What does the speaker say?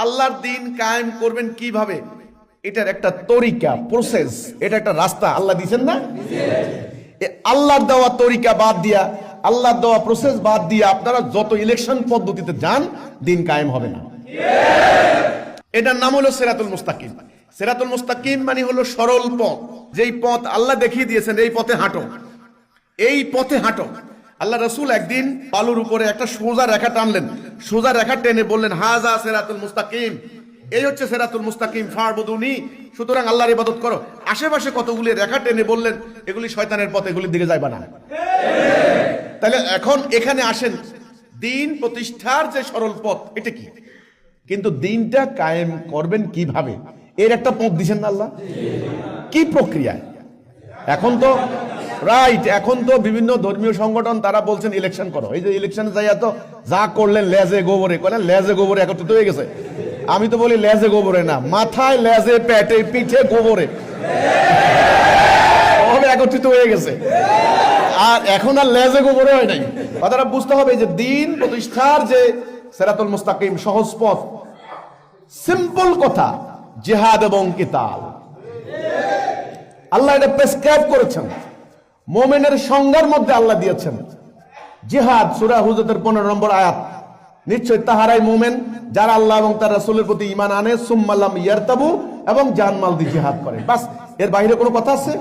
আল্লাহর দিন কায়েম করবেন কিভাবে, এটার একটা তরিকা, প্রসেস, এটা একটা রাস্তা আল্লাহ দিয়েছেন না? আল্লাহর দেওয়া তরিকা বাদ দিয়া, আল্লাহর দেওয়া প্রসেস বাদ দিয়ে আপনারা যত ইলেকশন পদ্ধতিতে যান, দিন কায়েম হবে না। এটার নাম হলো সিরাতুল মুস্তাকিম। সিরাতুল মুস্তাকিম মানে হলো সরল পথ, যেই পথ আল্লাহ দেখিয়ে দিয়েছেন, এই পথে হাঁটো, এই পথে হাঁটো। আল্লাহ রাসূল একদিন বালুর উপরে একটা সোজা রেখা টানলেন, সোজা রেখা টেনে বললেন, হাজা সিরাতুল মুস্তাকিম, এই হচ্ছে সিরাতুল মুস্তাকিম ফা'বুদুনি, সুতরাং আল্লাহর ইবাদত করো। আশেপাশে কতগুলি রেখা টেনে বললেন, এগুলি শয়তানের পথ, এগুলির দিকে যাইবা না। তাহলে এখন এখানে আসেন, দিন প্রতিষ্ঠার যে সরল পথ এটা কি, কিন্তু দিনটা কায়েম করবেন কিভাবে, এর একটা পথ দিবেন না আল্লাহ। কি প্রক্রিয়া? এখন তো রাইট, এখন তো বিভিন্ন ধর্মীয় সংগঠন তারা বলছেন ইলেকশন করো। এই যে ইলেকশনে যাইয়া তো যা করলেন, লেজে গোবরে করেন, লেজে গোবরে একত্রিত হয়ে গেছে। আমি তো বলি লেজে গোবরে না, মাথায়, লেজে, পেটে, পিঠে, গোবরে একত্রিত হয়ে গেছে। আর এখন আর লেজে গোবরে হয় নাই। কথাটা বুঝতে হবে যে দিন প্রতিষ্ঠার যে সিরাতুল মুস্তাকিম, সহজ পথ, সিম্পল কথা, জিহাদ এবং কিতাল, আল্লাহ এটা প্রেসক্রাইব করেছেন। মুমিনের সংজ্ঞার মধ্যে আল্লাহ দিয়েছেন জিহাদ, সূরা হুজুরাতের 15 নম্বর আয়াত, নিশ্চয় তাহারাই মুমিন যারা আল্লাহ এবং তার রাসূলের প্রতি ঈমান আনে, সুম্মা লাম ইয়ারতাবু, এবং জান মাল দিয়ে জিহাদ করে। বাস, এর বাইরে কোনো কথা আছে?